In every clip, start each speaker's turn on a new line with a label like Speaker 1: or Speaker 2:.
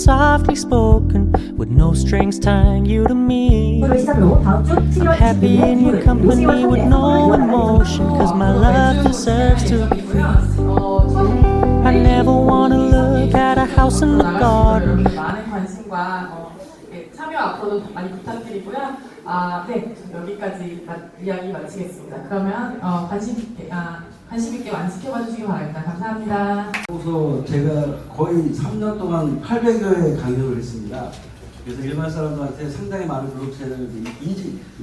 Speaker 1: softly spoken, with no strings tying you to me. Happy in your company with no emotion, cause my love deserves to be free. I never wanna look at a house in the garden.
Speaker 2: 많은 관심과 참여 앞으로도 많이 부탁드리고요. 네, 여기까지 이야기 마치겠습니다. 그러면 관심 있게 많이 지켜봐 주시기 바랍니다. 감사합니다.
Speaker 3: 그래서 제가 거의 3년 동안 800여회 강연을 했습니다. 그래서 일반 사람들한테 상당히 많은 블록체인을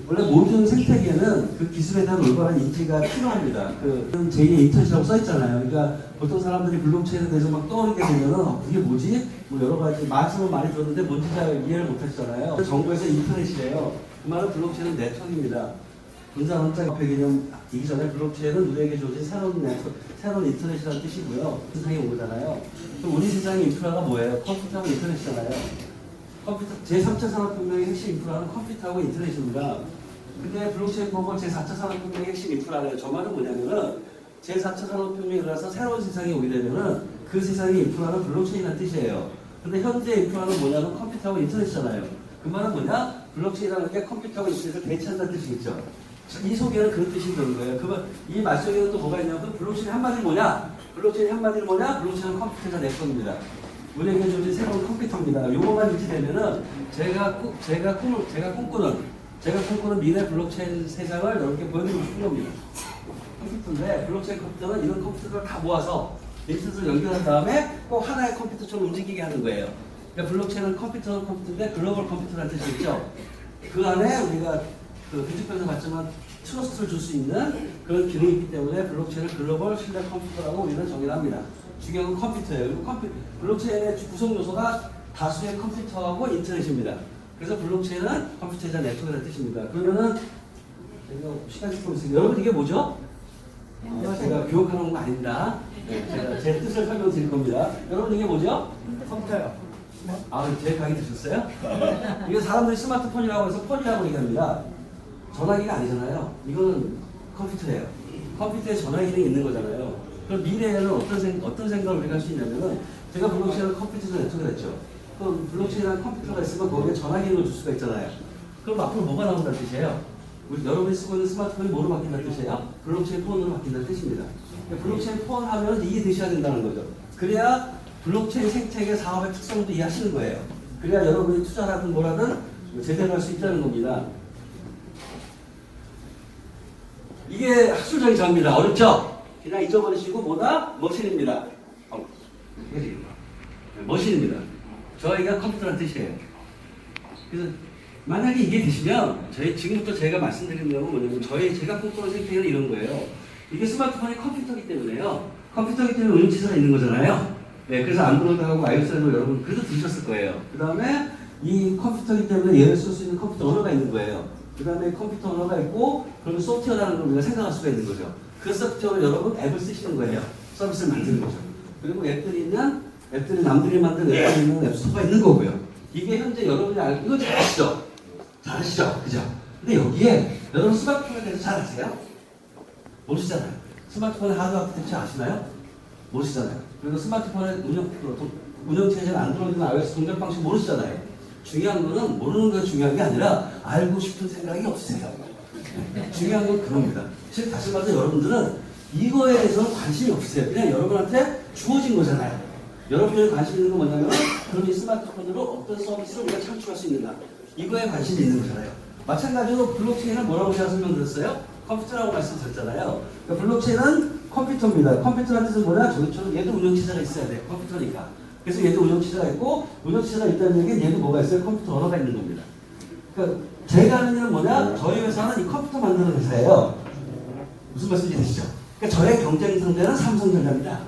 Speaker 3: 원래 모든 생태계는 그 기술에 대한 올바른 인지가 필요합니다. 그 제2의 인터넷이라고 써있잖아요. 그러니까 보통 사람들이 블록체인에 대해서 막 떠오르게 되면은 그게 뭐지? 뭐 여러 가지 말씀을 많이 들었는데 뭔지 잘 이해를 못하시잖아요. 정부에서 인터넷이래요. 그 말은 블록체인은 네트워크입니다. 분산 원자 화폐 개념이기 전에 블록체인은 우리에게 주어진 새로운 인터넷이라는 뜻이고요. 세상에 온 거잖아요. 그럼 우리 세상의 인프라가 뭐예요? 컴퓨터하고 인터넷이잖아요. 컴퓨터 제3차 산업혁명의 핵심 인프라는 컴퓨터하고 인터넷입니다. 근데 블록체인 보면 제4차 산업혁명의 핵심 인프라래요. 저 말은 뭐냐면은 제4차 산업혁명이 일어나서 새로운 세상이 오게 되면은 그 세상의 인프라는 블록체인이라는 뜻이에요. 근데 현재 인프라는 뭐냐면 컴퓨터하고 인터넷이잖아요. 그 말은 뭐냐? 블록체인이라는 게 컴퓨터하고 인터넷을 대체한다는 뜻이겠죠. 이 속에는 그런 뜻이 들은 거예요. 그러면 이 말 속에는 또 뭐가 있냐면 블록체인 한마디로 뭐냐? 블록체인 한마디로 뭐냐? 블록체인은 컴퓨터가 네트워크입니다. 우리에게 주어진 새로운 컴퓨터입니다. 요거만 유지되면은 제가 꿈꾸는 미래 블록체인 세상을 이렇게 보여드리고 싶은 겁니다. 컴퓨터인데 블록체인 컴퓨터는 이런 컴퓨터를 다 모아서 인터넷을 연결한 다음에 꼭 하나의 컴퓨터처럼 움직이게 하는 거예요. 그러니까 블록체인은 컴퓨터인데 글로벌 컴퓨터라는 뜻이겠죠. 그 안에 우리가 그 교직별에서 봤지만 트러스트를 줄 수 있는 그런 기능이 있기 때문에 블록체인을 글로벌 신뢰 컴퓨터라고 우리는 정의를 합니다. 중요한 건 컴퓨터예요. 그리고 블록체인의 구성 요소가 다수의 컴퓨터하고 인터넷입니다. 그래서 블록체인은 컴퓨터이자 네트워크라는 뜻입니다. 그러면은 제가 시간이 좀 있으니까 여러분 이게 뭐죠? 제가 교육하는 거 아닙니다. 제가 제 뜻을 설명드릴 겁니다. 여러분 이게 뭐죠? 컴퓨터요. 제 강의 들으셨어요? 이게 사람들이 스마트폰이라고 해서 폰이라고 얘기합니다. 전화기가 아니잖아요. 이거는 컴퓨터예요. 컴퓨터에 전화 기능이 있는 거잖아요. 그럼 미래에는 어떤 생각을 우리가 할 수 있냐면은 제가 블록체인을 컴퓨터에서 네트워크를 했죠. 그럼 블록체인이라는 컴퓨터가 있으면 거기에 전화 기능을 줄 수가 있잖아요. 그럼 앞으로 뭐가 나온다는 뜻이에요? 여러분이 쓰고 있는 스마트폰이 뭐로 바뀐다는 뜻이에요? 블록체인 폰으로 바뀐다는 뜻입니다. 그러니까 블록체인 폰 하면 이해되셔야 된다는 거죠. 그래야 블록체인 생태계 사업의 특성도 이해하시는 거예요. 그래야 여러분이 투자하든 뭐라든 제대로 할 수 있다는 겁니다. 이게 학술적인 정의입니다. 어렵죠? 그냥 잊어버리시고 뭐다? 머신입니다. 머신입니다. 저희가 컴퓨터라는 뜻이에요. 그래서 만약에 이게 되시면 지금부터 제가 말씀드리는 건 뭐냐면 제가 꿈꾸는 생태계는 이런 거예요. 이게 스마트폰이 컴퓨터이기 때문에요. 컴퓨터이기 때문에 운영체제가 있는 거잖아요. 네, 그래서 안드로이드하고 iOS라고 여러분 그래도 들으셨을 거예요. 그 다음에 이 컴퓨터이기 때문에 얘를 쓸 수 있는 컴퓨터 언어가 있는 거예요. 그 다음에 컴퓨터 언어가 있고 그러면 소프트웨어라는 걸 우리가 생각할 수가 있는 거죠. 그 소프트웨어로 여러분 앱을 쓰시는 거예요. 서비스를 만드는 거죠. 그리고 앱들이 남들이 만든 앱들이 있는 앱스토어가 있는 거고요. 이게 현재 여러분이 알고 이거 잘하시죠? 잘하시죠? 그죠? 근데 여기에 여러분 스마트폰에 대해서 잘 아세요? 모르시잖아요. 스마트폰의 하드 아키텍처 아시나요? 모르시잖아요. 그리고 스마트폰의 운영체제는 안드로이드나 iOS 동작 방식 모르시잖아요. 중요한 거는 모르는 게 중요한 게 아니라 알고 싶은 생각이 없으세요. 중요한 건 그겁니다. 즉 다시 말해서 여러분들은 이거에 대해서는 관심이 없으세요. 그냥 여러분한테 주어진 거잖아요. 여러분이 관심 있는 건 뭐냐면 그럼 이 스마트폰으로 어떤 서비스를 우리가 창출할 수 있는가 이거에 관심이 있는 거잖아요. 마찬가지로 블록체인은 뭐라고 제가 설명드렸어요? 컴퓨터라고 말씀드렸잖아요. 그러니까 블록체인은 컴퓨터입니다. 컴퓨터라는 뜻은 뭐냐? 저희처럼 얘도 운영체제가 있어야 돼요. 컴퓨터니까. 그래서 얘도 운영체제가 있고 운영체제가 있다는 얘기는 얘도 뭐가 있어요? 컴퓨터 언어가 있는 겁니다. 그러니까 제가 하는 일은 뭐냐? 저희 회사는 이 컴퓨터 만드는 회사예요. 무슨 말씀인지 되시죠? 그러니까 저의 경쟁 상대는 삼성전자입니다.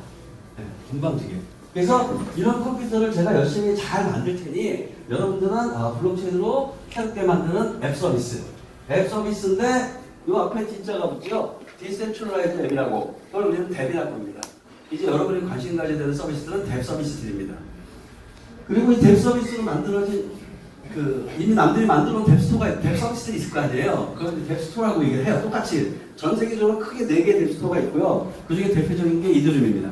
Speaker 3: 네, 금방지게. 그래서 이런 컴퓨터를 제가 열심히 잘 만들 테니 여러분들은 블록체인으로 새롭게 만드는 앱 서비스. 앱 서비스인데 이 앞에 D자가 붙죠? 디센트럴라이즈 앱이라고. 그걸 우리는 뎁이라고 합니다. 이제 여러분이 관심 가져야 되는 서비스들은 뎁 서비스들입니다. 그리고 이 뎁 서비스로 만들어진 이미 남들이 만들어 놓은 뎁 서비스들이 있을 거 아니에요. 그걸 뎁 스토어라고 얘기를 해요. 똑같이 전 세계적으로 크게 4개의 뎁 스토어가 있고요. 그 중에 대표적인 게 이드름입니다.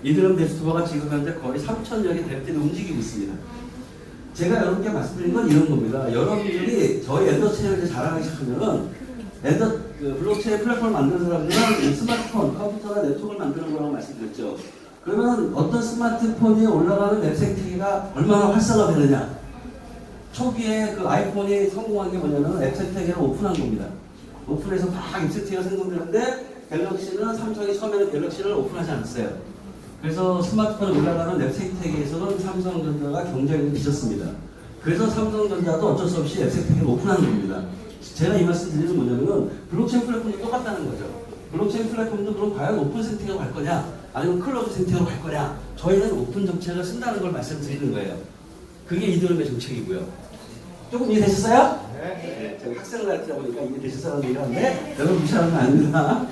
Speaker 3: 이드름 뎁 스토어가 지금 현재 거의 3,000여 개 뎁들이 움직이고 있습니다. 제가 여러분께 말씀드린 건 이런 겁니다. 여러분들이 저희 엔더체인을 이제 자랑하기 시작하면은 블록체인 플랫폼을 만드는 사람들은 스마트폰, 컴퓨터나 네트워크를 만드는 거라고 말씀드렸죠. 그러면 어떤 스마트폰이 올라가는 웹 생태계가 얼마나 활성화되느냐? 초기에 그 아이폰이 성공한 게 뭐냐면 웹 생태계를 오픈한 겁니다. 오픈해서 막 웹 생태계가 생성되는데 갤럭시는 삼성이 처음에는 갤럭시를 오픈하지 않았어요. 그래서 스마트폰에 올라가는 웹 생태계에서는 삼성전자가 경쟁력이 미쳤습니다. 그래서 삼성전자도 어쩔 수 없이 웹 생태계를 오픈한 겁니다. 제가 이 말씀 드리는 뭐냐면은 블록체인 플랫폼도 똑같다는 거죠. 블록체인 플랫폼도 그럼 과연 오픈 생태계로 갈 거냐 아니면 클로즈 생태계로 갈 거냐, 저희는 오픈 정책을 쓴다는 걸 말씀드리는 거예요. 그게 이드럼의 정책이고요. 조금 이해되셨어요? 네. 제가 학생을 가르치다 보니까 이해되셨어라는 얘기를 하는데 여러분 무시하는 건 아닙니다.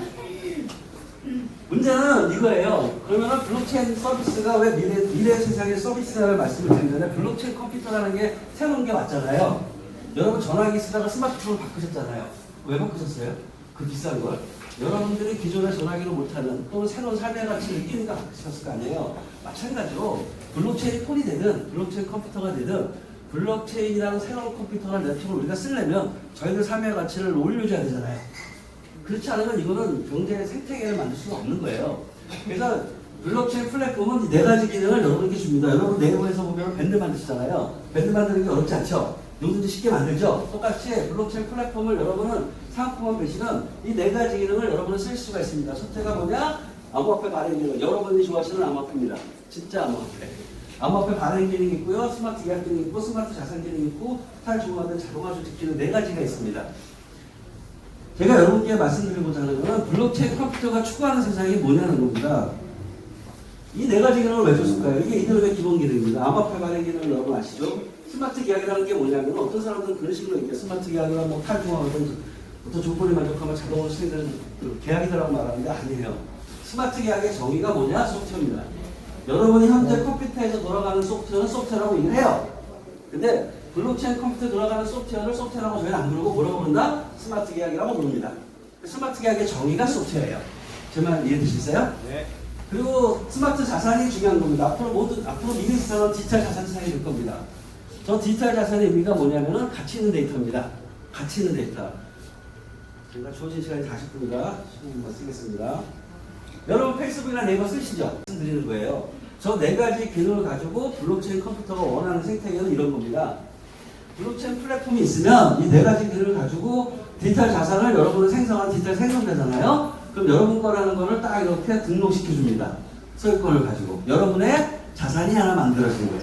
Speaker 3: 문제는 이거예요. 그러면은 블록체인 서비스가 왜 미래 세상의 서비스라는 말씀을 드리는데, 블록체인 컴퓨터라는 게 새로운 게 왔잖아요. 여러분 전화기 쓰다가 스마트폰으로 바꾸셨잖아요. 왜 바꾸셨어요? 그 비싼 걸. 여러분들이 기존의 전화기로 못하는 또는 새로운 삶의 가치를 느끼니까 바꾸셨을 거 아니에요. 마찬가지로 블록체인 폰이 되든 블록체인 컴퓨터가 되든 블록체인이라는 새로운 컴퓨터나 네트워크를 우리가 쓰려면 저희들 삶의 가치를 올려줘야 되잖아요. 그렇지 않으면 이거는 경제 생태계를 만들 수가 없는 거예요. 그래서 블록체인 플랫폼은 네 가지 기능을 여러분께 줍니다. 여러분 네이버에서 보면 밴드 만드시잖아요. 밴드 만드는 게 어렵지 않죠? 누구든지 쉽게 만들죠? 똑같이 블록체인 플랫폼을 여러분은 사업공헌 배시는 이 네 가지 기능을 여러분은 쓸 수가 있습니다. 첫째가 뭐냐? 암호화폐 발행 기능. 여러분이 좋아하시는 암호화폐입니다. 진짜 암호화폐. 암호화폐 발행 기능이 있고요. 스마트 계약 기능이 있고, 스마트 자산 기능이 있고, 탈중앙화된 자동화 조직 기능 네 가지가 있습니다. 제가 여러분께 말씀드리고자 하는 것은 블록체인 컴퓨터가 추구하는 세상이 뭐냐는 겁니다. 이 네 가지 기능을 왜 줬을까요? 이게 이들의 기본 기능입니다. 암호화폐 발행 기능을 여러분 아시죠? 스마트 계약이라는 게 뭐냐면 어떤 사람들은 그런 식으로 얘기해요. 스마트 계약이라 뭐 탈중앙화된 어떤 조건이 만족하면 자동으로 수행되는 그 계약이라고 말하는데 아니에요. 스마트 계약의 정의가 뭐냐? 소프트웨어입니다. 여러분이 현재 컴퓨터에서 돌아가는 소프트웨어는 소프트웨어라고 얘기를 해요. 근데 블록체인 컴퓨터에 돌아가는 소프트웨어를 소프트웨어라고 저희는 안 부르고 뭐라고 부른다? 스마트 계약이라고 부릅니다. 스마트 계약의 정의가 소프트웨어예요. 제 말 이해되시겠어요? 네. 그리고 스마트 자산이 중요한 겁니다. 앞으로 미래 세상은 디지털 자산 세상이 될 겁니다. 저 디지털 자산의 의미가 뭐냐면은 가치 있는 데이터입니다. 가치 있는 데이터. 제가 주어진 시간이 40분이라 15분만 쓰겠습니다. 여러분 페이스북이나 네이버 쓰시죠? 말씀드리는 거예요. 저 네 가지 기능을 가지고 블록체인 컴퓨터가 원하는 생태계는 이런 겁니다. 블록체인 플랫폼이 있으면 이 네 가지 기능을 가지고 디지털 자산을 여러분은 생성한 디지털 생성되잖아요. 그럼 여러분 거라는 거를 딱 이렇게 등록시켜 줍니다. 소유권을 가지고 여러분의 자산이 하나 만들어진 거예요.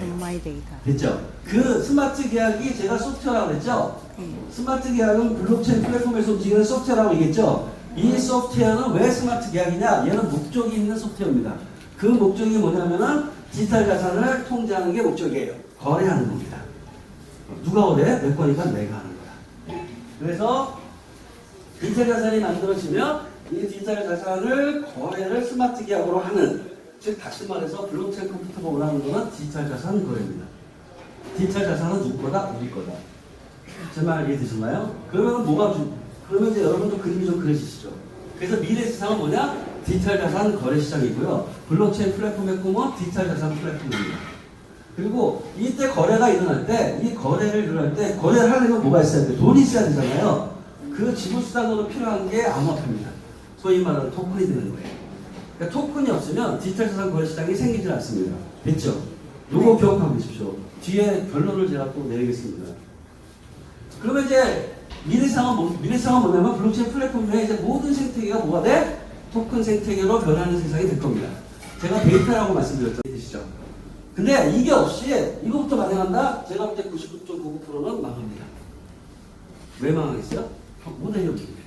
Speaker 3: 됐죠? 그 스마트 계약이 제가 소프트웨어라고 그랬죠? 스마트 계약은 블록체인 플랫폼에서 움직이는 소프트웨어라고 얘기했죠? 이 소프트웨어는 왜 스마트 계약이냐? 얘는 목적이 있는 소프트웨어입니다. 그 목적이 뭐냐면은 디지털 자산을 통제하는 게 목적이에요. 거래하는 겁니다. 누가 거래? 내 거니까 내가 하는 거야. 그래서 디지털 자산이 만들어지면 이 디지털 자산을 거래를 스마트 계약으로 하는, 즉 다시 말해서 블록체인 컴퓨터가 원하는 거는 디지털 자산 거래입니다. 디지털 자산은 누구 거다? 우리 거다. 제 말 이해되셨나요? 그러면 이제 여러분도 그림이 좀 그려지시죠? 그래서 미래 세상은 뭐냐? 디지털 자산 거래 시장이고요. 블록체인 플랫폼의 꿈은 디지털 자산 플랫폼입니다. 그리고 이때 거래가 일어날 때, 이 거래를 일어날 때, 거래를 하려면 뭐가 있어야 돼? 돈이 있어야 되잖아요. 그 지불수단으로 필요한 게 암호화폐입니다. 소위 말하는 토큰이 되는 거예요. 그러니까 토큰이 없으면 디지털 자산 거래 시장이 생기지 않습니다. 됐죠? 요거 기억하고 계십시오. 뒤에 결론을 제가 또 내리겠습니다. 그러면 이제 미래상은 뭐냐면 블록체인 플랫폼 외에 이제 모든 생태계가 뭐가 돼? 토큰 생태계로 변하는 세상이 될 겁니다. 제가 데이터라고 말씀드렸죠. 근데 이게 없이 이거부터 만행한다? 제가 볼 때 99.99%는 망합니다. 왜 망하겠어요? 모델이 없기 때문에.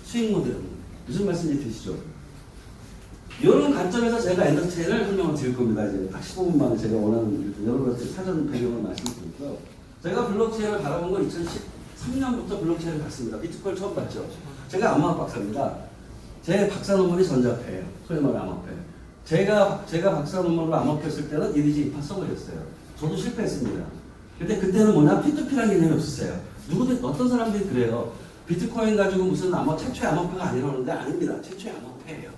Speaker 3: 수익 모델은. 무슨 말씀인지 되시죠? 이런 관점에서 제가 엔더체인을 설명을 드릴 겁니다. 이제 딱 15분만 제가 원하는 여러 가지 사전 배경을 말씀드리고요. 제가 블록체인을 바라본 건 2013년부터 블록체인을 봤습니다. 비트코인 처음 봤죠. 제가 암호학 박사입니다. 제 박사 논문이 전자화폐예요. 소위 말하는 암호화폐. 제가 박사 논문으로 암호화폐 쓸 때는 이리지 이파 써버렸어요. 저도 실패했습니다. 근데 그때는 뭐냐? P2P라는 개념이 없었어요. 어떤 사람들이 그래요. 비트코인 가지고 무슨 최초의 암호화폐가 아니라는데 아닙니다. 최초의 암호화폐예요.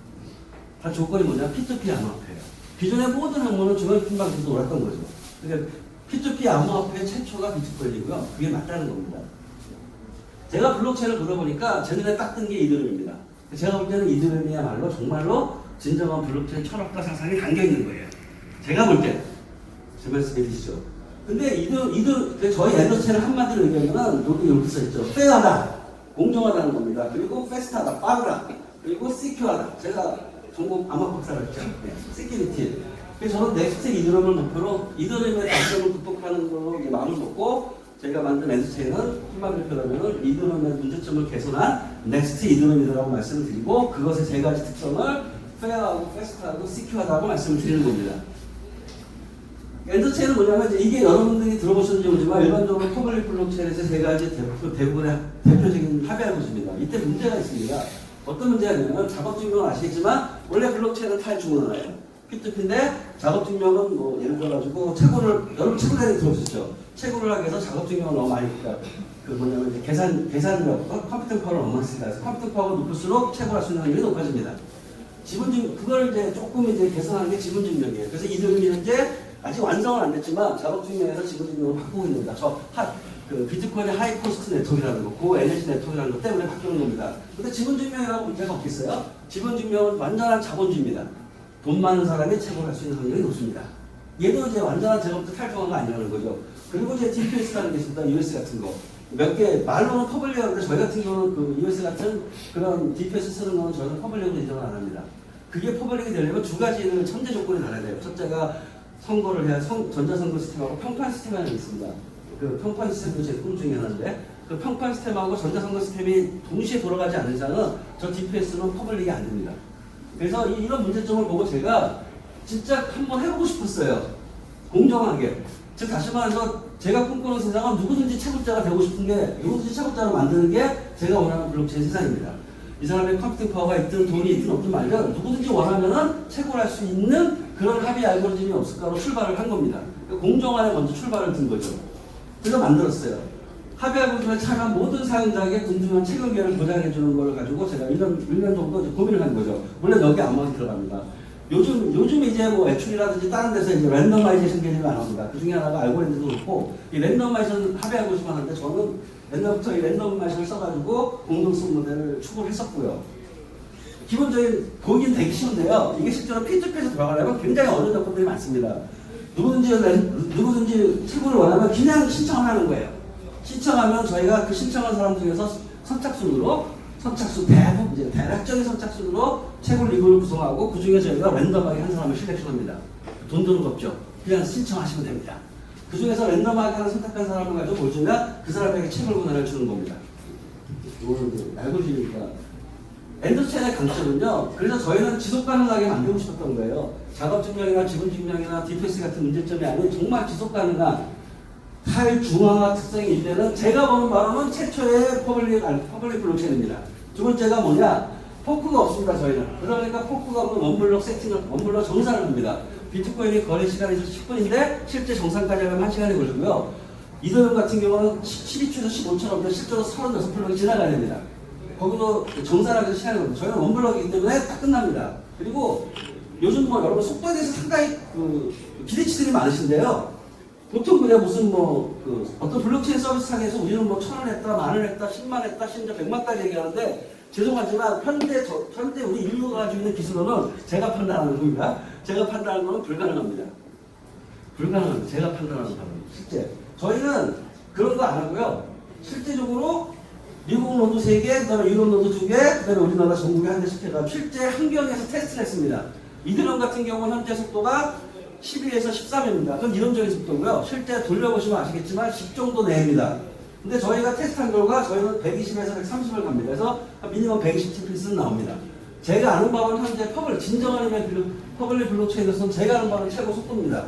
Speaker 3: 다 조건이 뭐냐? P2P 암호화폐예요. 기존의 모든 항모는 중앙신방에서 놀았던 거죠. 그러니까 P2P 암호화폐 최초가 비트코인이고요. 그게 맞다는 겁니다. 제가 블록체인을 보다 보니까 제 눈에 딱 뜬 게 이더리움입니다. 제가 볼 때는 이더리움이야말로 정말로 진정한 블록체인 철학과 사상이 담겨 있는 거예요. 제가 볼 때. 제 말씀 해주시죠. 근데 저희 엔더체인을 한마디로 얘기하면 여기 이렇게 써있죠. 페어하다, 공정하다는 겁니다. 그리고 패스트하다, 빠르다. 그리고 시큐어하다. 제가 전공 암호 박사를 했죠. 네, 시큐리티. 그래서 저는 넥스트 이더리움을 목표로 이더리움의 단점을 극복하는 걸로 마음을 먹고 제가 만든 엔더체인은 한마디로 표현하면 이더리움의 문제점을 개선한 넥스트 이더리움이라고 말씀을 드리고 그것의 세 가지 특성을 페어하고 패스트하고 시큐어하다고 말씀을 드리는 겁니다. 엔더체인은 뭐냐면 이게 여러분들이 들어보셨는지 모르지만 일반적으로 퍼블릭 블록체인에서 세 가지 대부분의 대표적인 합의 알고리즘입니다. 이때 문제가 있습니다. 어떤 문제냐면 작업 증명은 아시겠지만 원래 블록체인은 타입 중으로 나와요. P2P인데 작업 증명은 뭐 예를 들어가지고 여러분 채굴 대리 들어보셨죠? 채굴을 하기 위해서 작업 증명을 너무 많이 그 뭐냐면 이제 계산력 컴퓨팅 파워를 너무 많이 쓴다. 그래서 컴퓨팅 파워가 높을수록 채굴할 수 있는 확률이 높아집니다. 그걸 이제 조금 이제 개선하는 게 지분 증명이에요. 그래서 이들은 이제 아직 완성은 안 됐지만 작업 증명에서 지분 증명을 바꾸고 있습니다. 그 비트코인의 하이 코스트 네트워크라는 거, 고 에너지 네트워크라는 것 때문에 바뀌는 겁니다. 근데 지분 증명이라고 문제가 없겠어요? 지분 증명은 완전한 자본주의입니다. 돈 많은 사람이 채굴할 수 있는 확률이 높습니다. 얘도 이제 완전한 제로부터 탈중한 거 아니라는 거죠. 그리고 이제 DPS라는 게 있습니다. US 같은 거. 몇 개, 말로는 퍼블릭하는데 저희 같은 경우는 그 US 같은 그런 DPS 쓰는 거는 저희는 퍼블릭으로 인정을 안 합니다. 그게 퍼블릭이 되려면 두 가지는 천재 조건이 달아야 돼요. 첫째가 선거를 해야 전자선거 시스템하고 평판 시스템이 있습니다. 그 평판 시스템도 제 꿈 중에 하나인데 그 평판 시스템하고 전자선거 시스템이 동시에 돌아가지 않는 이상은 저 DPS는 퍼블릭이 안 됩니다. 그래서 이런 문제점을 보고 제가 진짜 한번 해보고 싶었어요. 공정하게. 즉 다시 말해서 제가 꿈꾸는 세상은 누구든지 채굴자가 되고 싶은 게 누구든지 채굴자를 만드는 게 제가 원하는 블록체인 세상입니다. 이 사람의 컴퓨팅 파워가 있든 돈이 있든 없든 말든 누구든지 원하면은 채굴할 수 있는 그런 합의 알고리즘이 없을까로 출발을 한 겁니다. 공정화에 먼저 출발을 든 거죠. 그래서 만들었어요. 합의 알고리즘에 참여한 모든 사용자에게 군중한 채굴기회를 보장해 주는 걸 가지고 제가 1년 정도 고민을 한 거죠. 물론 여기 암호화가 들어갑니다. 요즘 이제 뭐 애출이라든지 다른 데서 이제 랜덤마이제이션 개념이 나옵니다. 그 중에 하나가 알고리즘도 그렇고, 이 랜덤마이제이션 합의 알고리즘 하는데 저는 옛날부터 이 랜덤마이제이션을 써가지고 공동성 모델을 추구를 했었고요. 기본적인 보긴 되기 쉬운데요. 이게 실제로 P2P에서 돌아가려면 굉장히 어려운 조건들이 많습니다. 누구든지 채굴을 원하면 그냥 신청을 하는 거예요. 신청하면 저희가 그 신청한 사람 중에서 대부분 이제 대략적인 선착순으로 채굴 리그를 구성하고 그 중에 저희가 랜덤하게 한 사람을 실렉션합니다. 돈 드는 거 없죠. 그냥 신청하시면 됩니다. 그 중에서 랜덤하게 선택한 사람을 가지고 뭘 주면 그 사람에게 채굴 권한을 주는 겁니다. 이거는 알고리즘이니까. 엔더체인의 강점은요. 그래서 저희는 지속 가능하게 만들고 싶었던 거예요. 작업 증명이나 지분 증명이나 DPS 같은 문제점이 아닌 정말 지속 가능한 탈중앙화 특성이 있는 제가 보는 바로는 최초의 퍼블릭 블록체인입니다. 두 번째가 뭐냐? 포크가 없습니다, 저희는. 그러니까 포크가 없는 원블럭 정산을 합니다. 비트코인이 거래 시간이 10분인데 실제 정산까지 하면 1시간이 걸리고요. 이더리움 같은 경우는 12초에서 15초로 실제로 36블럭이 지나가야 됩니다. 거기도 정산하기 위해서 시간이 걸립니다. 저희는 원블럭이기 때문에 딱 끝납니다. 그리고 요즘 뭐 여러분 속도에 대해서 상당히 기대치들이 많으신데요. 보통 그냥 무슨 어떤 블록체인 서비스 상에서 우리는 1,000원 했다, 10,000원 했다, 10만 했다, 심지어 100만까지 얘기하는데 죄송하지만 현대 우리 인류가 가지고 있는 기술로는 제가 판단하는 겁니다. 제가 판단하는 거는 불가능합니다. 불가능합니다. 제가 판단하는 바는 실제. 저희는 그런 거 안 하고요. 실제적으로 미국 노드 3개, 그다음에 유럽 노드 2개, 그다음에 우리나라 전국에 한 대씩 해가지고 실제 환경에서 테스트를 했습니다. 이더리움 같은 경우는 현재 속도가 12에서 13입니다. 그건 이론적인 속도고요. 실제 돌려보시면 아시겠지만 10 정도 내입니다. 근데 저희가 테스트한 결과 저희는 120에서 130을 갑니다. 그래서 미니멈 120TPS는 나옵니다. 제가 아는 바로는 현재 진정한 퍼블릭 블록체인에서는 제가 아는 바로는 최고 속도입니다.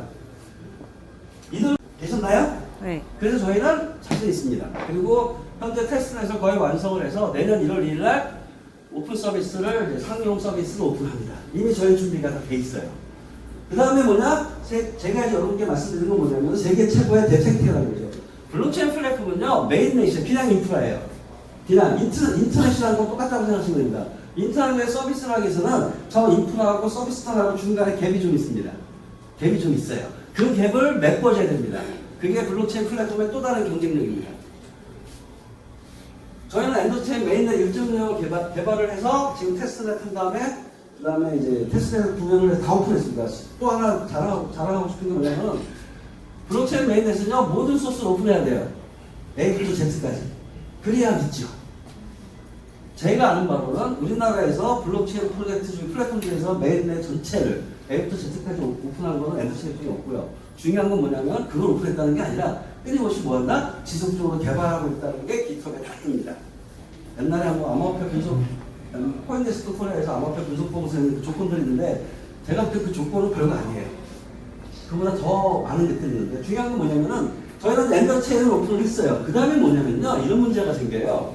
Speaker 3: 이들 계셨나요?
Speaker 4: 네.
Speaker 3: 그래서 저희는 자신 있습니다. 그리고 현재 테스트를 해서 거의 완성을 해서 내년 1월 2일 날 오픈 서비스를 상용 서비스를 오픈합니다. 이미 저희 준비가 다 돼 있어요. 그 다음에 뭐냐? 제가 이제 여러분께 말씀드린 건 뭐냐면 세계 최고의 대생태라는 거죠. 블록체인 플랫폼은요, 메인넷이 그냥 인프라예요. 그냥 인터넷이라는 건 똑같다고 생각하시면 됩니다. 인터넷 서비스를 하기 위해서는 저 인프라하고 서비스하고 중간에 갭이 좀 있습니다. 갭이 좀 있어요. 그 갭을 메꿔줘야 됩니다. 그게 블록체인 플랫폼의 또 다른 경쟁력입니다. 저희는 엔더체인 메인넷 1.0을 개발을 해서 지금 테스트넷 한 다음에 그 다음에 이제 테스트넷 구현을 해서 다 오픈했습니다. 또 하나 자랑하고 싶은 게 뭐냐면 블록체인 메인넷은요 모든 소스를 오픈해야 돼요. A부터 Z까지. 그래야 믿죠. 제가 아는 바로는 우리나라에서 블록체인 프로젝트 중 플랫폼 중에서 메인넷 전체를 A부터 Z까지 오픈한 거는 엔더체인뿐이 없고요. 중요한 건 뭐냐면 그걸 오픈했다는 게 아니라 끊임없이 뭐한다? 지속적으로 개발하고 있다는 게 깃허브에 다 뜹니다. 옛날에 한번 암호화폐 분석, 코인데스크 코리아에서 암호화폐 분석 보고서 그 조건들이 있는데 제가 그때 그 조건은 별거 아니에요. 그보다 더 많은 것들이 있는데 중요한 건 뭐냐면은 저희는 엔더체인을 오픈을 했어요. 그 다음에 뭐냐면요. 이런 문제가 생겨요.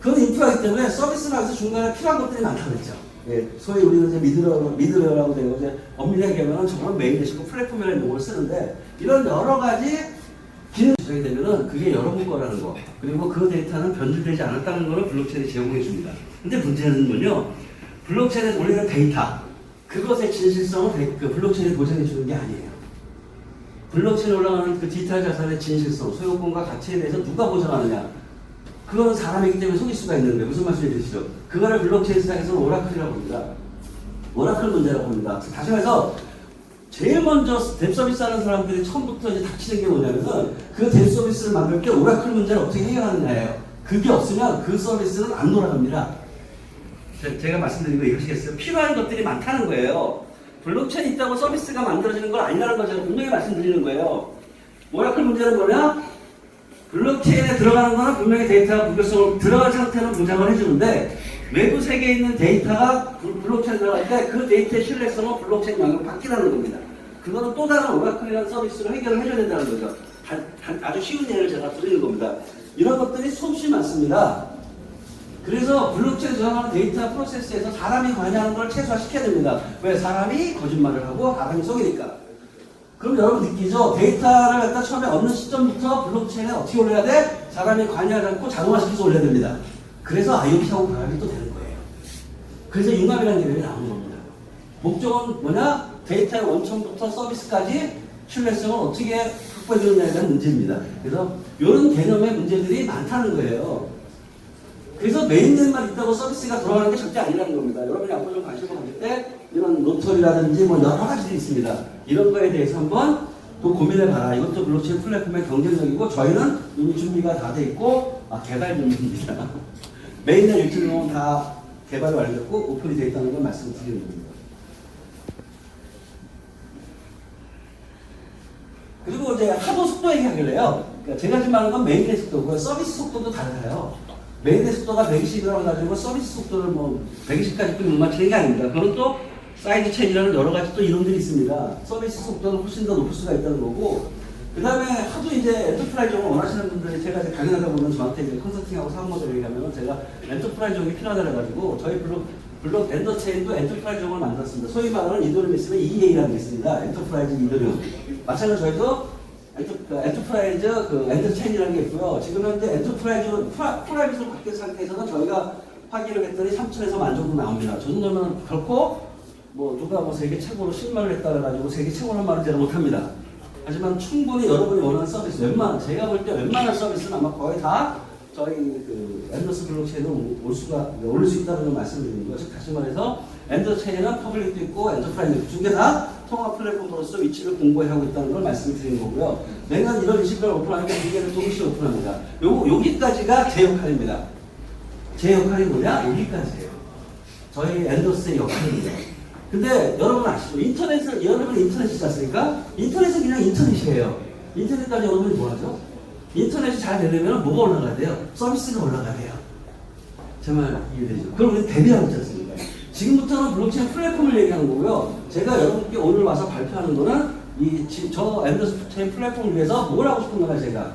Speaker 3: 그건 인프라이기 때문에 서비스 나가서 중간에 필요한 것들이 많다고 했죠. 예, 소위 우리는 이제 미드웨어라고 되고 이제 엄밀히 얘기하면 정말 메인넷이고 플랫폼이라는 용어를 쓰는데 이런 여러 가지 기능이 조작이 되면은 그게 여러분 거라는 거 그리고 그 데이터는 변질되지 않았다는 거를 블록체인이 제공해 줍니다. 근데 문제는요. 블록체인에 올리는 데이터 그것의 진실성을 그 블록체인이 보장해 주는 게 아니에요. 블록체인에 올라가는 그 디지털 자산의 진실성, 소유권과 가치에 대해서 누가 보장하느냐? 그거는 사람이기 때문에 속일 수가 있는데 무슨 말씀이 되시죠? 그거를 블록체인 시장에서는 오라클이라고 봅니다. 오라클 문제라고 봅니다. 다시 말해서 제일 먼저 웹 서비스 하는 사람들이 처음부터 이제 닥치는 게 뭐냐면은 그 웹 서비스를 만들 때 오라클 문제를 어떻게 해결하느냐예요. 그게 없으면 그 서비스는 안 돌아갑니다. 제가 말씀드린 거 이러시겠어요? 필요한 것들이 많다는 거예요. 블록체인 있다고 서비스가 만들어지는 건 아니라는 거 제가 분명히 말씀드리는 거예요. 오라클 문제는 뭐냐? 블록체인에 들어가는 거는 분명히 데이터가 무결성을 들어간 상태는 보장을 해주는데 외부 세계에 있는 데이터가 블록체인에 들어갈 때 그 데이터의 신뢰성은 블록체인 영역을 바뀌라는 겁니다. 그거는 또 다른 오라클이라는 서비스로 해결을 해줘야 된다는 거죠. 아주 쉬운 예를 제가 드리는 겁니다. 이런 것들이 수없이 많습니다. 그래서 블록체인 저장하는 데이터 프로세스에서 사람이 관여하는 걸 최소화시켜야 됩니다. 왜? 사람이 거짓말을 하고 사람이 속이니까. 그럼 여러분 느끼죠? 데이터를 갖다 처음에 얻는 시점부터 블록체인에 어떻게 올려야 돼? 사람이 관여하지 않고 자동화시켜서 올려야 됩니다. 그래서 IoT하고 결합이 또 되는 거예요. 그래서 융합이라는 개념이 나오는 겁니다. 목적은 뭐냐? 데이터의 원천부터 서비스까지 신뢰성을 어떻게 확보해 주느냐에 대한 문제입니다. 그래서 이런 개념의 문제들이 많다는 거예요. 그래서 메인넷만 있다고 서비스가 돌아가는 게 절대 아니라는 겁니다. 여러분이 앞으로 좀 관심을 가질 때 이런 노털이라든지 뭐 여러 가지들이 있습니다. 이런 거에 대해서 한번 또 고민해봐라. 이것도 블록체인 플랫폼의 경쟁력이고 저희는 이미 준비가 다 돼 있고 개발 중입니다. 메인넷 1.0은 다 개발이 완료됐고 오픈이 돼 있다는 걸 말씀드리는 겁니다. 그리고 이제 하도 속도 얘기하길래요. 그러니까 제가 지금 말하는 건 메인넷 속도고요. 서비스 속도도 달라요. 메인넷 속도가 120이라고 가지고 서비스 속도를 뭐 120까지 못 맞추는 게 아닙니다. 그건 또 사이드 체인이라는 여러 가지 또 이론들이 있습니다. 서비스 속도는 훨씬 더 높을 수가 있다는 거고, 그 다음에 하도 이제 엔터프라이즈를 원하시는 분들이 제가 이제 강연하다 보면 저한테 이제 컨설팅하고 사업 모델 얘기하면 제가 엔터프라이즈용이 필요하다 그래가지고 저희 블록 엔더체인도 엔터프라이즈용을 만들었습니다. 소위 말하는 이더리움 있으면 EA라는 게 있습니다. 엔터프라이즈 이더리움. 마찬가지로 저희도 엔터프라이즈 엔더체인이라는 게 있고요. 지금 현재 엔터프라이즈 프라이빗으로 바뀐 상태에서는 저희가 확인을 했더니 3천에서 10,000 정도 나옵니다. 저 정도면 결코 뭐 누가 뭐 세계 최고로 10만을 했다 그래가지고 세계 최고란 말은 제가 못합니다. 하지만 충분히 여러분이 원하는 서비스, 제가 볼 때 웬만한 서비스는 아마 거의 다 저희 그 엔더스 블록체인으로 올릴 수 있다는 걸 말씀드리는 거죠. 다시 말해서 엔더체인은 퍼블릭도 있고 엔터프라이즈 두 개 다 통합 플랫폼으로서 위치를 공고하고 있다는 걸 말씀드리는 거고요. 내년 1월 20일 오픈하니까 두 개를 동시에 오픈합니다. 여기까지가 제 역할입니다. 제 역할이 뭐냐? 여기까지예요. 저희 엔더스의 역할입니다. 근데 여러분 아시죠? 여러분 인터넷이지 않습니까? 인터넷은 그냥 인터넷이에요. 인터넷까지 여러분이 뭐 하죠? 인터넷이 잘 되려면 뭐가 올라가야 돼요? 서비스가 올라가야 돼요. 정말 이해되죠? 그럼 우리 대비하고 있지 않습니까? 지금부터는 블록체인 플랫폼을 얘기하는 거고요. 제가 여러분께 오늘 와서 발표하는 거는 저 엔더체인 플랫폼을 위해서 뭘 하고 싶은 거냐 제가.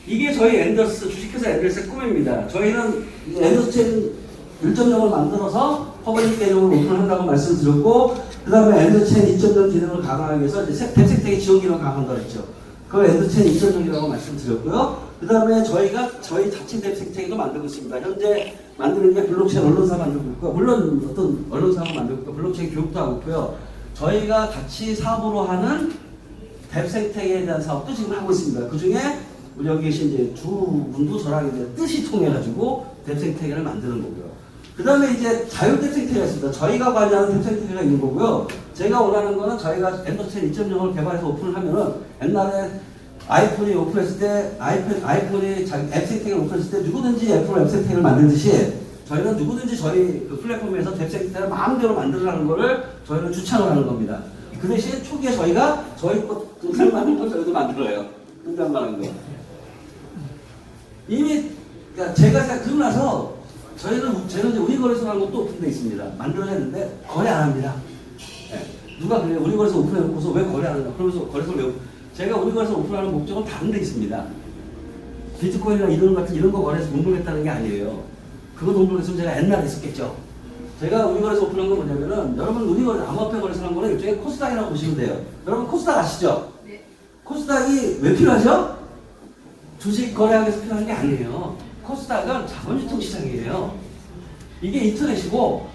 Speaker 3: 이게 저희 엔더스 주식회사 엔더스의 꿈입니다. 저희는 엔더체인 1.0을 만들어서 퍼블릭 개념을 오픈한다고 말씀드렸고, 그 다음에 엔더체인 2.0 기능을 강화하기 위해서 이제 탭색택의 지원 기능을 강화한다고 했죠. 그걸 엔더체인 2.0이라고 말씀드렸고요. 그 다음에 저희가 저희 자체 탭색택도 만들고 있습니다. 현재 만드는 게 블록체인 언론사 만들고 있고요. 물론 어떤 언론사하고 만들고 있고 블록체인 교육도 하고 있고요. 저희가 같이 사업으로 하는 뎁 생태계에 대한 사업도 지금 하고 있습니다. 그 중에 우리 여기 계신 이제 두 분도 저랑 이제 뜻이 통해가지고 뎁 생태계를 만드는 거고요. 그 다음에 이제 자율 뎁 생태계가 있습니다. 저희가 관리하는 뎁 생태계가 있는 거고요. 제가 원하는 거는 저희가 엔더체인 2.0을 개발해서 오픈을 하면은 옛날에 아이폰이 오픈했을 때 아이폰이 자기 앱 생태계를 오픈했을 때 누구든지 애플 앱 생태계를 만들듯이 저희는 누구든지 저희 그 플랫폼에서 뎁 생태계를 마음대로 만들라는 거를 저희는 추천을 하는 겁니다. 그 대신 초기에 저희가 저희 것을 만든 걸 저희도 만들어요. 끝장나는 거. 이미 그러니까 제가 그러고 나서 저희는 이제 우리 거래소라는 것도 오픈되어 있습니다. 만들어야 했는데 거래 안 합니다. 네. 누가 그래요? 우리 거래소 오픈해놓고서 왜 거래 안 하냐? 그러면서 거래소를 왜 제가 우리 거래소 오픈하는 목적은 다른 데 있습니다. 비트코인이나 이런 거 거래해서 돈 벌겠다는 게 아니에요. 그거 돈 벌겠으면 제가 옛날에 했었겠죠. 제가 우리 거래소 오픈한 건 뭐냐면은 여러분 우리 거래소 암호화폐 거래소라는 거는 일종의 코스닥이라고 보시면 돼요. 여러분 코스닥 아시죠?
Speaker 2: 네.
Speaker 3: 코스닥이 왜 필요하죠? 주식 거래하기 위해서 필요한 게 아니에요. 코스닥은 자본유통 시장이에요. 이게 인터넷이고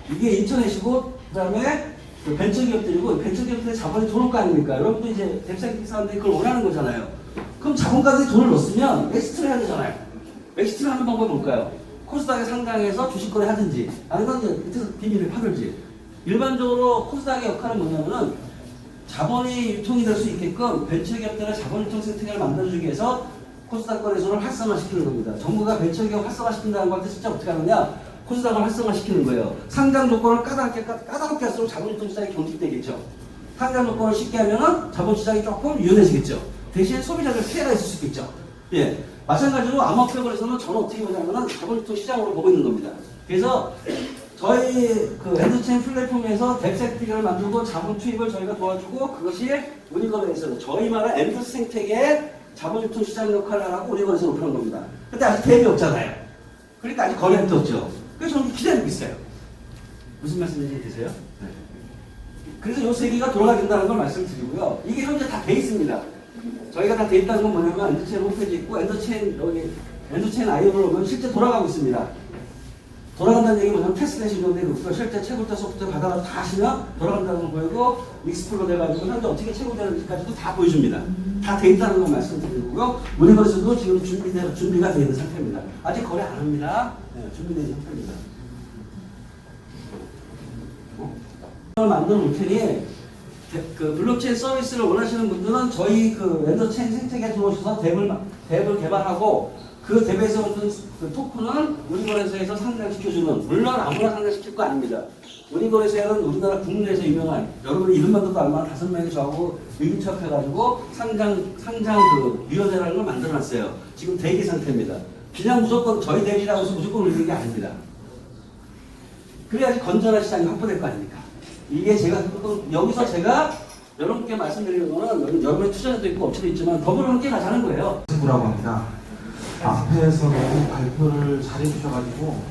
Speaker 3: 그다음에 그 벤처기업들이고 벤처기업들의 자본이 들어올 거 아닙니까? 여러분도 이제 뎁 사람들이 그걸 원하는 거잖아요. 그럼 자본가들이 돈을 넣었으면 엑스트를 해야 되잖아요. 엑스트를 하는 방법이 뭘까요? 코스닥에 상장해서 주식 거래 하든지 아니면 이제 밑에서 비밀을 파들지. 일반적으로 코스닥의 역할은 뭐냐면은 자본이 유통이 될 수 있게끔 벤처기업들의 자본 유통 생태계를 만들어주기 위해서 코스닥 거래소를 활성화시키는 겁니다. 정부가 벤처기업 활성화시킨다는 걸 진짜 어떻게 하느냐? 코스닥을 활성화시키는 거예요. 상장 조건을 까다롭게 할수록 자본유통 시장이 경직되겠죠. 상장 조건을 쉽게 하면은 자본시장이 조금 유연해지겠죠. 대신 소비자들 피해가 있을 수 있겠죠. 예. 마찬가지로 암호화폐 거래소는 저는 어떻게 보냐면은 자본유통 시장으로 보고 있는 겁니다. 그래서 저희 그 엔더체인 플랫폼에서 뎁 생태계를 만들고 자본 투입을 저희가 도와주고 그것이 우리 거래소는 저희 말한 엔더 생태계의 자본유통 시장 역할을 하고 우리 거래소를 오픈한 겁니다. 근데 아직 대비 없잖아요. 그러니까 아직 거래도 없죠. 그래서 저는 기다리고 있어요. 무슨 말씀인지 되세요? 네. 그래서 요 세 개가 돌아가야 된다는 걸 말씀드리고요. 이게 현재 다 돼 있습니다. 저희가 다 돼 있다는 건 뭐냐면 엔더체인 홈페이지 있고 엔더체인 아이오를 오면 실제 돌아가고 있습니다. 돌아간다는 얘기 뭐냐면 테스트넷 인용돼 있고 실제 채굴자 소프트웨어 받아서 다 하시면 돌아간다는 걸 보이고 믹스플로 돼가지고 현재 어떻게 채굴되는지까지도 다 보여줍니다. 다 돼 있다는 걸 말씀드리고요. 우리 거래소도 지금 준비가 되어 있는 상태입니다. 아직 거래 안 합니다. 네, 준비되어 있는 상태입니다. 만들어 놓을 테니 그 블록체인 서비스를 원하시는 분들은 저희 그 엔더체인 생태계에 들어오셔서 뎁을 개발하고 그 뎁에서 얻은 그 토큰을 우리 거래소에서 상장시켜주는, 물론 아무나 상장시킬 거 아닙니다. 우리 거래소에는 우리나라 국내에서 유명한, 여러분이 이름만 듣도 알만한 5명이 저하고 의기투합해가지고 상장 그 위원회라는 걸 만들어놨어요. 지금 대기 상태입니다. 그냥 무조건 저희 뎁이라고 해서 무조건 올리는 게 아닙니다. 그래야지 건전한 시장이 확보될 거 아닙니까? 이게 제가 여기서 제가 여러분께 말씀드리는 거는 여러분의 투자자도 있고 업체도 있지만 더불어 함께 가자는 거예요.
Speaker 4: 라고 합니다. 앞에서 너무 발표를 잘 해주셔가지고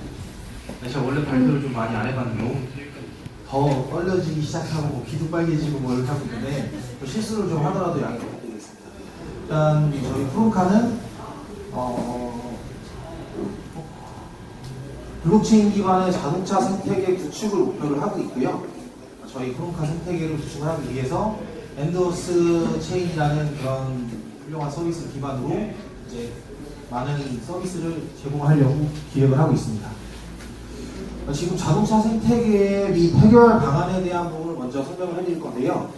Speaker 4: 제가 원래 발표를 좀 많이 안 해봤는데 더 떨려지기 시작하고 뭐 귀도 빨개지고 뭘 하고 있는데 실수를 좀 하더라도 양해 부탁드리겠습니다. 일단 저희 프론카는 블록체인 기반의 자동차 생태계 구축을 목표를 하고 있고요. 저희 프론카 생태계를 구축을 하기 위해서 엔더스 체인이라는 그런 훌륭한 서비스를 기반으로 이제 많은 서비스를 제공하려고 기획을 하고 있습니다. 지금 자동차 생태계 및 해결 방안에 대한 부분을 먼저 설명을 해드릴 건데요.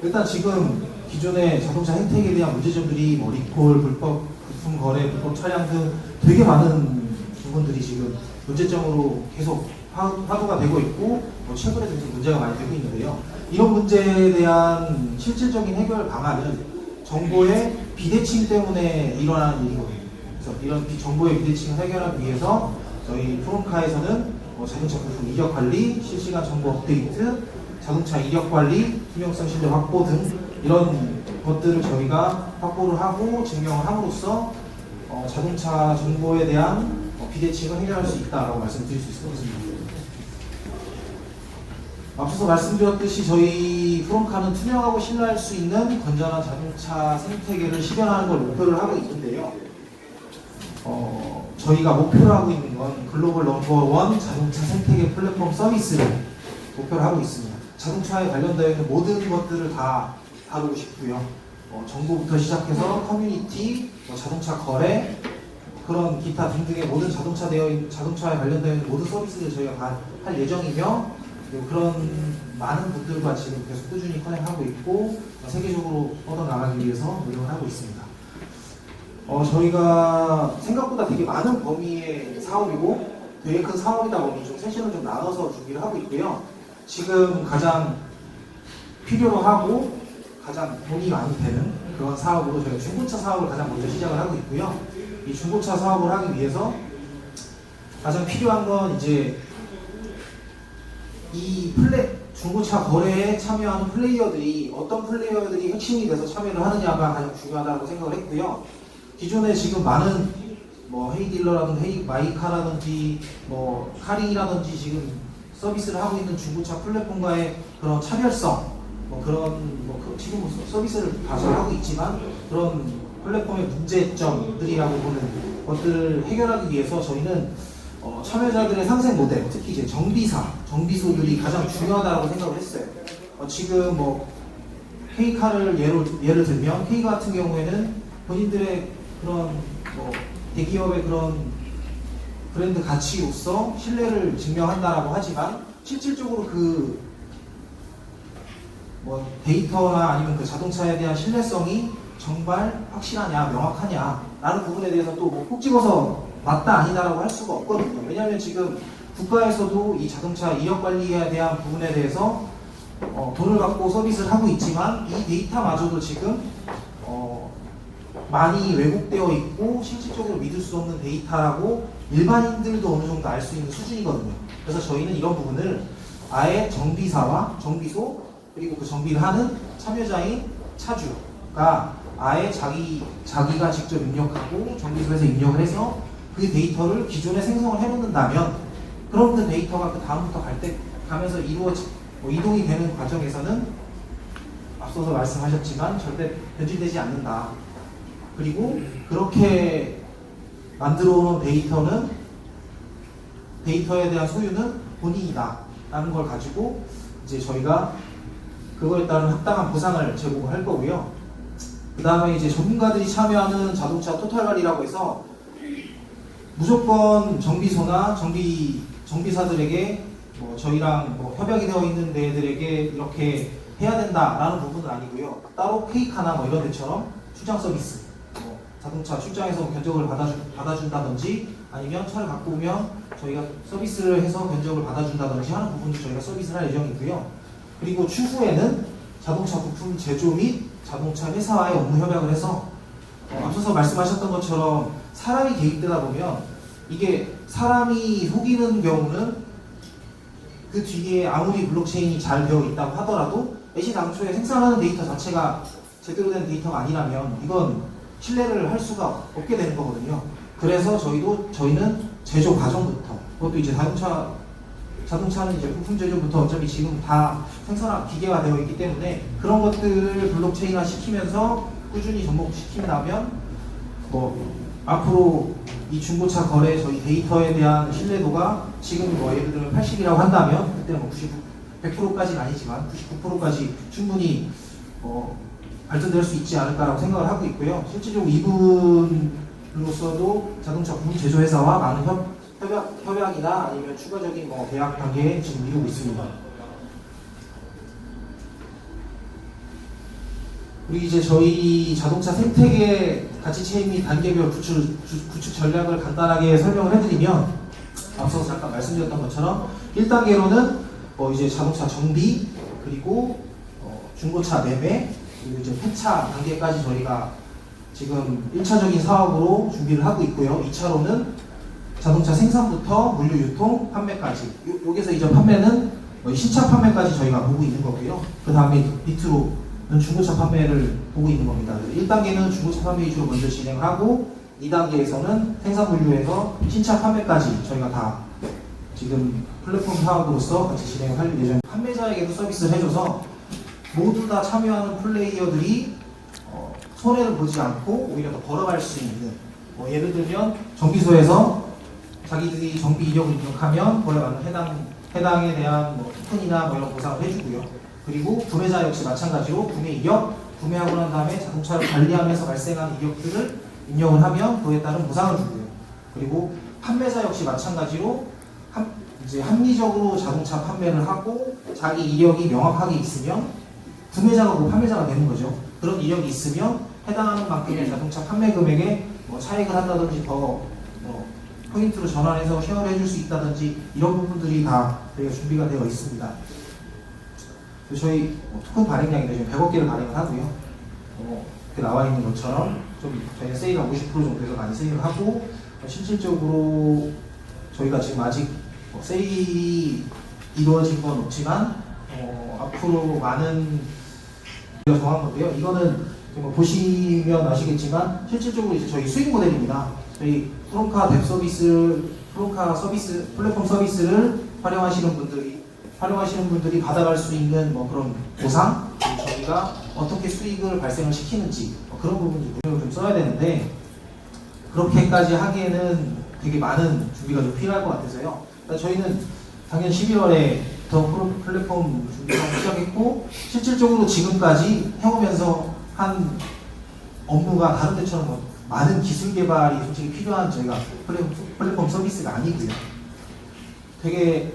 Speaker 4: 일단 지금 기존의 자동차 생태계에 대한 문제점들이 뭐 리콜, 불법 부품 거래, 불법 차량 등 되게 많은 부분들이 지금 문제점으로 계속 화두가 되고 있고 뭐 최근에 좀 문제가 많이 되고 있는데요. 이런 문제에 대한 실질적인 해결 방안은 정보의 비대칭 때문에 일어나는 일이거든요. 그래서 이런 정보의 비대칭을 해결하기 위해서 저희 프론카에서는 자동차 부품 이력 관리, 실시간 정보 업데이트, 자동차 이력 관리, 투명성 신뢰 확보 등 이런 것들을 저희가 확보를 하고 증명을 함으로써 자동차 정보에 대한 비대칭을 해결할 수 있다라고 말씀드릴 수 있을 것 같습니다. 앞서서 말씀드렸듯이 저희 프론카는 투명하고 신뢰할 수 있는 건전한 자동차 생태계를 실현하는 걸 목표를 하고 있는데요. 저희가 목표를 하고 있는 건 글로벌 넘버원 자동차 생태계 플랫폼 서비스를 목표를 하고 있습니다. 자동차에 관련되어 있는 모든 것들을 다 다루고 싶고요. 정보부터 시작해서 커뮤니티, 자동차 거래, 그런 기타 등등의 모든 자동차에 관련되어 있는 모든 서비스를 저희가 다 할 예정이며, 그리고 그런 많은 분들과 지금 계속 꾸준히 커넥하고 있고 세계적으로 뻗어나가기 위해서 노력을 하고 있습니다. 저희가 생각보다 되게 많은 범위의 사업이고 되게 큰 사업이다 보니 좀 세션을 좀 나눠서 준비를 하고 있고요. 지금 가장 필요로 하고 가장 돈이 많이 되는 그런 사업으로 저희가 중고차 사업을 가장 먼저 시작을 하고 있고요. 이 중고차 사업을 하기 위해서 가장 필요한 건 이제 이 중고차 거래에 참여하는 플레이어들이 어떤 플레이어들이 핵심이 돼서 참여를 하느냐가 가장 중요하다고 생각을 했고요. 기존에 지금 많은 헤이딜러라든지 마이카라든지 카링이라든지 지금 서비스를 하고 있는 중고차 플랫폼과의 그런 차별성, 지금 서비스를 다시 하고 있지만 그런 플랫폼의 문제점들이라고 보는 것들을 해결하기 위해서 저희는 참여자들의 상생 모델, 특히 이제 정비소들이 가장 중요하다고 생각을 했어요. 지금 K카를 예를 들면 K 같은 경우에는 본인들의 그런 대기업의 그런 브랜드 가치로서 신뢰를 증명한다라고 하지만 실질적으로 그 데이터나 아니면 그 자동차에 대한 신뢰성이 정말 확실하냐, 명확하냐라는 부분에 대해서 또 꼭 집어서 맞다 아니다라고 할 수가 없거든요. 왜냐하면 지금 국가에서도 이 자동차 이력 관리에 대한 부분에 대해서 돈을 받고 서비스를 하고 있지만 이 데이터마저도 지금 많이 왜곡되어 있고 실질적으로 믿을 수 없는 데이터라고 일반인들도 어느 정도 알 수 있는 수준이거든요. 그래서 저희는 이런 부분을 아예 정비사와 정비소 그리고 그 정비를 하는 참여자인 차주가 아예 자기가 직접 입력하고 정비소에서 입력을 해서 그 데이터를 기존에 생성을 해놓는다면 그럼 그 데이터가 그 다음부터 가면서 이동이 되는 과정에서는 앞서서 말씀하셨지만 절대 변질되지 않는다. 그리고 그렇게 만들어 놓은 데이터에 대한 소유는 본인이다 라는 걸 가지고 이제 저희가 그거에 따른 합당한 보상을 제공할 거고요. 그 다음에 이제 전문가들이 참여하는 자동차 토탈관리라고 해서 무조건 정비소나 정비사들에게 저희랑 협약이 되어 있는 데들에게 이렇게 해야 된다라는 부분은 아니고요. 따로 K카나 이런 데처럼 출장 서비스, 자동차 출장에서 견적을 받아준다든지 아니면 차를 갖고 오면 저희가 서비스를 해서 견적을 받아준다든지 하는 부분도 저희가 서비스를 할 예정이고요. 그리고 추후에는 자동차 부품 제조 및 자동차 회사와의 업무 협약을 해서 앞서서 말씀하셨던 것처럼 사람이 개입되다 보면 이게 사람이 속이는 경우는 그 뒤에 아무리 블록체인이 잘 되어 있다고 하더라도 애시당초에 생산하는 데이터 자체가 제대로 된 데이터가 아니라면 이건 신뢰를 할 수가 없게 되는 거거든요. 그래서 저희는 제조 과정부터 그것도 이제 자동차는 이제 부품 제조부터 어차피 지금 다 기계화 되어 있기 때문에 그런 것들을 블록체인화 시키면서 꾸준히 접목시킨다면 앞으로 이 중고차 거래 저희 데이터에 대한 신뢰도가 지금 예를 들면 80이라고 한다면 그때 100%까지는 아니지만 99%까지 충분히 발전될 수 있지 않을까라고 생각을 하고 있고요. 실질적으로 이분으로서도 자동차 부품 제조회사와 많은 협약이나 아니면 추가적인 계약 단계에 지금 이루고 있습니다. 그리고 이제 저희 자동차 생태계 가치체인 및 단계별 구축 전략을 간단하게 설명을 해드리면 앞서서 잠깐 말씀드렸던 것처럼 1단계로는 이제 자동차 정비 그리고 중고차 매매 그리고 이제 폐차 단계까지 저희가 지금 1차적인 사업으로 준비를 하고 있고요. 2차로는 자동차 생산부터 물류 유통 판매까지 여기서 이제 판매는 신차 판매까지 저희가 보고 있는 거고요. 그 다음에 밑으로는 중고차 판매를 보고 있는 겁니다. 1단계는 중고차 판매 위주로 먼저 진행을 하고 2단계에서는 생산 물류에서 신차 판매까지 저희가 다 지금 플랫폼 사업으로서 같이 진행을 할 예정입니다. 판매자에게도 서비스를 해줘서 모두 다 참여하는 플레이어들이 손해를 보지 않고 오히려 더 벌어갈 수 있는 예를 들면 정비소에서 자기들이 정비 이력을 입력하면 그에 맞는 해당에 대한 뭐 토큰이나 뭐 이런 보상을 해주고요. 그리고 구매자 역시 마찬가지로 구매 이력, 구매하고 난 다음에 자동차를 관리하면서 발생하는 이력들을 입력을 하면 그에 따른 보상을 주고요. 그리고 판매자 역시 마찬가지로 이제 합리적으로 자동차 판매를 하고 자기 이력이 명확하게 있으면 구매자가 그 판매자가 되는 거죠. 그런 이력이 있으면 해당하는 만큼의 자동차 판매 금액에 뭐 차익을 한다든지 더 포인트로 전환해서 쉐어를 해줄 수 있다든지 이런 부분들이 다 저희가 준비가 되어 있습니다. 저희 토큰 발행량인데 지금 100억 개를 발행을 하고요. 이렇게 나와 있는 것처럼 좀 저희가 세일을 50% 정도에서 많이 세일을 하고 실질적으로 저희가 지금 아직 세일이 이루어진 건 없지만 앞으로 많은 우리가 정한 건데요. 이거는 보시면 아시겠지만 실질적으로 이제 저희 수익 모델입니다. 저희 프론카 웹 서비스, 플랫폼 서비스를 활용하시는 분들이 받아갈 수 있는 뭐 그런 보상, 그리고 저희가 어떻게 수익을 발생을 시키는지 그런 부분이 운영을 좀 써야 되는데 그렇게까지 하기에는 되게 많은 준비가 좀 필요할 것 같아서요. 그러니까 저희는 작년 12월에 더 플랫폼 준비를 시작했고 실질적으로 지금까지 해오면서 한 업무가 다른 데처럼 뭐 많은 기술 개발이 솔직히 필요한 저희가 플랫폼 서비스가 아니고요. 되게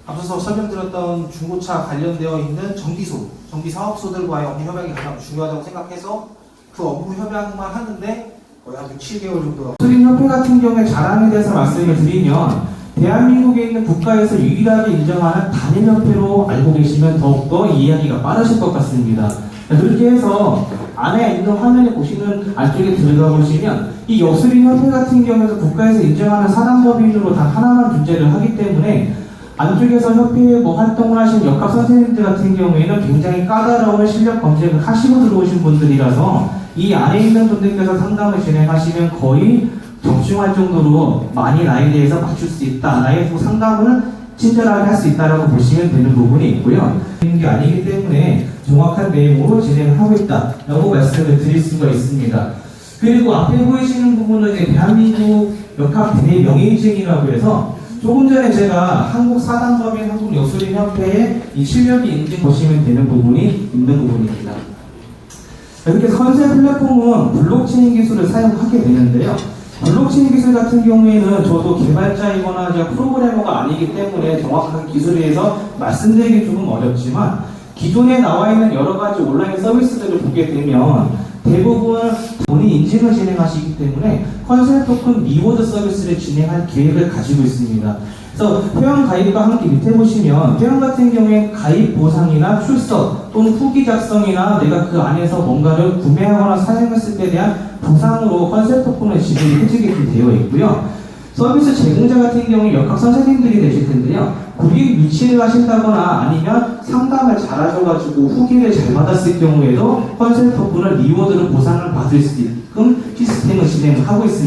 Speaker 4: 앞서서 설명드렸던 중고차 관련되어 있는 정비 사업소들과의 업무 협약이 가장 중요하다고 생각해서 그 업무 협약만 하는데 거의 한 6, 7개월 정도가
Speaker 5: 수린협회 같은 경우에 자랑에 대해서 말씀을 드리면 대한민국에 있는 국가에서 유일하게 인정하는 단일협회로 알고 계시면 더욱더 이해하기가 빠르실 것 같습니다. 그렇게 해서 안에 있는 화면에 보시는 안쪽에 들어가 보시면 이 역수린협회 같은 경우에도 국가에서 인정하는 사단법인으로 단 하나만 존재를 하기 때문에 안쪽에서 협회에 뭐 활동을 하신 역학 선생님들 같은 경우에는 굉장히 까다로운 실력 검증을 하시고 들어오신 분들이라서 이 안에 있는 분들께서 상담을 진행하시면 거의 적중할 정도로 많이 나에 대해서 맞출 수 있다. 나의 상담을 친절하게 할 수 있다라고 보시면 되는 부분이 있고요. 그런 게 아니기 때문에 정확한 내용으로 진행을 하고 있다라고 말씀을 드릴 수가 있습니다. 그리고 앞에 보이시는 부분은 이제 대한민국 역학 대명예인증이라고 해서 조금 전에 제가 한국사단법인 한국역수린협회의 이 실력이 인증 보시면 되는 부분이 있는 부분입니다. 이렇게 컨셉 플랫폼은 블록체인 기술을 사용하게 되는데요. 블록체인 기술 같은 경우에는 저도 개발자이거나 제가 프로그래머가 아니기 때문에 정확한 기술에 대해서 말씀드리기 조금 어렵지만 기존에 나와 있는 여러 가지 온라인 서비스들을 보게 되면 대부분 본인 인증을 진행하시기 때문에 컨셉 토큰 리워드 서비스를 진행할 계획을 가지고 있습니다. 그래서 회원 가입과 함께 밑에 보시면 회원 같은 경우에 가입 보상이나 출석 또는 후기 작성이나 내가 그 안에서 뭔가를 구매하거나 사용했을 때 대한 보상으로 컨셉 토큰을 지불이 해주게 되어 있고요. 서비스 제공자 같은 경우에 역학 선생님들이 되실 텐데요. 고객 유치를 하신다거나 아니면 상담을 잘하셔가지고 후기를 잘 받았을 경우에도 컨셉 토큰을 리워드로 보상을 받을 수 있게끔 시스템을 진행하고 있습니다.